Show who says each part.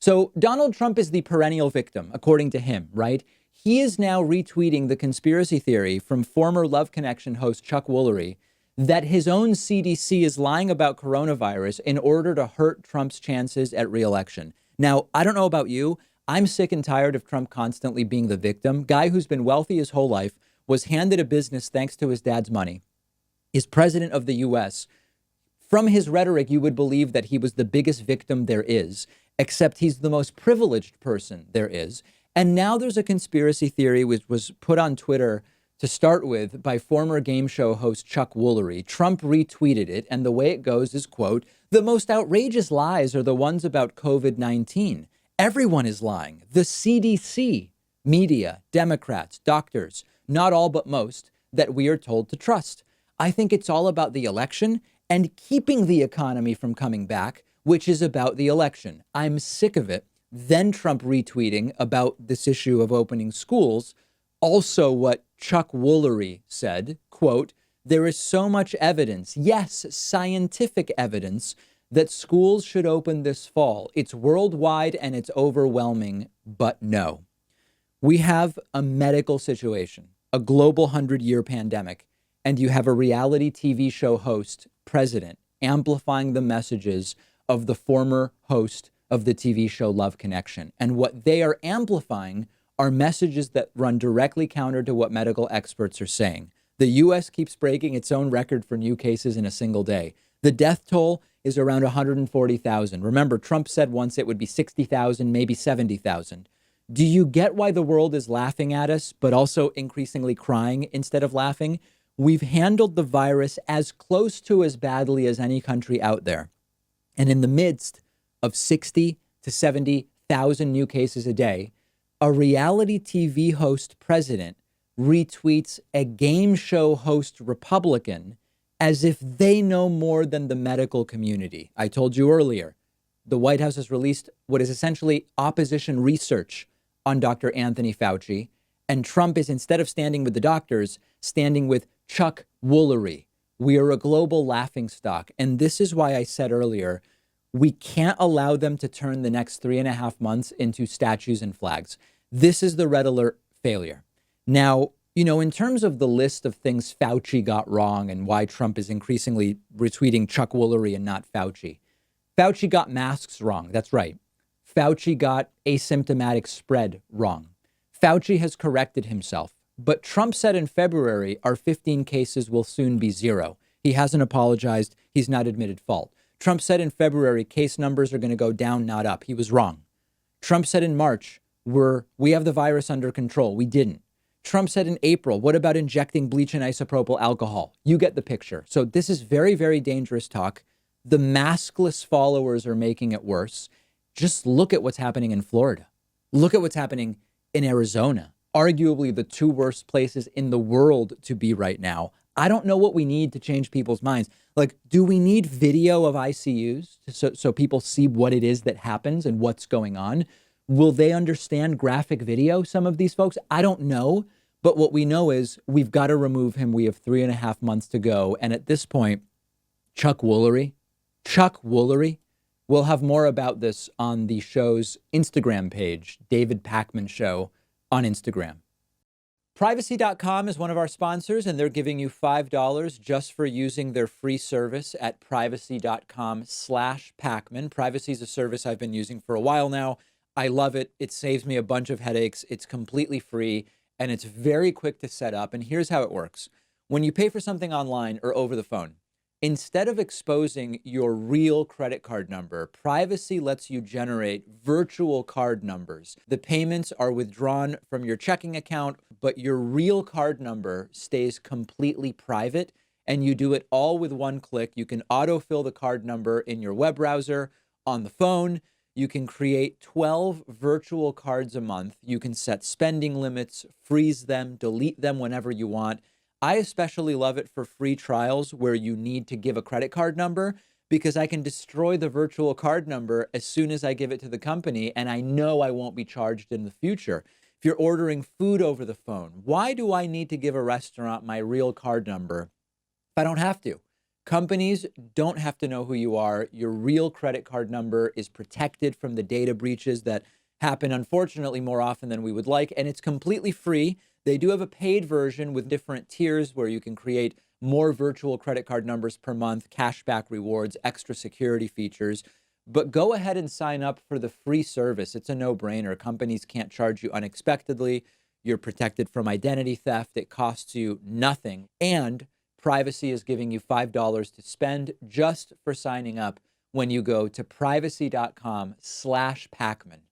Speaker 1: So Donald Trump is the perennial victim, according to him, right? He is now retweeting the conspiracy theory from former Love Connection host Chuck Woolery that his own CDC is lying about coronavirus in order to hurt Trump's chances at re-election. Now, I don't know about you. I'm sick and tired of Trump constantly being the victim. Guy who's been wealthy his whole life, was handed a business thanks to his dad's money, is president of the U.S. From his rhetoric, you would believe that he was the biggest victim there is, except he's the most privileged person there is. And now there's a conspiracy theory which was put on Twitter to start with by former game show host Chuck Woolery. Trump retweeted it, and the way it goes is, quote, "The most outrageous lies are the ones about COVID-19. Everyone is lying. The CDC, media, Democrats, doctors, not all but most, that we are told to trust. I think it's all about the election and keeping the economy from coming back, which is about the election. I'm sick of it." Then Trump retweeting about this issue of opening schools. Also what Chuck Woolery said, quote, "There is so much evidence, yes, scientific evidence, that schools should open this fall. It's worldwide and it's overwhelming, but no." We have a medical situation, a global 100-year pandemic, and you have a reality TV show host, president, amplifying the messages of the former host of the TV show Love Connection. And what they are amplifying are messages that run directly counter to what medical experts are saying. The U.S. keeps breaking its own record for new cases in a single day. The death toll is around 140,000. Remember, Trump said once it would be 60,000, maybe 70,000. Do you get why the world is laughing at us, but also increasingly crying instead of laughing? We've handled the virus as close to as badly as any country out there. And in the midst of 60 to 70,000 new cases a day, a reality TV host president retweets a game show host Republican as if they know more than the medical community. I told you earlier, the White House has released what is essentially opposition research on Dr. Anthony Fauci, and Trump is, instead of standing with the doctors, standing with Chuck Woolery. We are a global laughingstock. And this is why I said earlier, we can't allow them to turn the next 3.5 months into statues and flags. This is the red alert failure. Now, in terms of the list of things Fauci got wrong and why Trump is increasingly retweeting Chuck Woolery and not Fauci. Fauci got masks wrong. That's right. Fauci got asymptomatic spread wrong. Fauci has corrected himself. But Trump said in February, our 15 cases will soon be zero. He hasn't apologized. He's not admitted fault. Trump said in February, case numbers are going to go down, not up. He was wrong. Trump said in March, we have the virus under control. We didn't. Trump said in April, what about injecting bleach and isopropyl alcohol? You get the picture. So this is very, very dangerous talk. The maskless followers are making it worse. Just look at what's happening in Florida. Look at what's happening in Arizona, arguably the two worst places in the world to be right now. I don't know what we need to change people's minds. Like, do we need video of ICUs so people see what it is that happens and what's going on? Will they understand graphic video, some of these folks? I don't know. But what we know is we've got to remove him. We have 3.5 months to go. And at this point, Chuck Woolery, we'll have more about this on the show's Instagram page, David Pakman Show on Instagram. Privacy.com is one of our sponsors, and they're giving you $5 just for using their free service at privacy.com/Pakman. Privacy is a service I've been using for a while now. I love it. It saves me a bunch of headaches. It's completely free, and it's very quick to set up. And here's how it works. When you pay for something online or over the phone, instead of exposing your real credit card number, Privacy lets you generate virtual card numbers. The payments are withdrawn from your checking account, but your real card number stays completely private, and you do it all with one click. You can autofill the card number in your web browser, on the phone. You can create 12 virtual cards a month. You can set spending limits, freeze them, delete them whenever you want. I especially love it for free trials where you need to give a credit card number, because I can destroy the virtual card number as soon as I give it to the company, and I know I won't be charged in the future. If you're ordering food over the phone, why do I need to give a restaurant my real card number if I don't have to? Companies don't have to know who you are. Your real credit card number is protected from the data breaches that happen, unfortunately, more often than we would like. And it's completely free. They do have a paid version with different tiers where you can create more virtual credit card numbers per month, cashback rewards, extra security features. But go ahead and sign up for the free service. It's a no-brainer. Companies can't charge you unexpectedly. You're protected from identity theft. It costs you nothing. And Privacy is giving you $5 to spend just for signing up when you go to privacy.com/Pakman.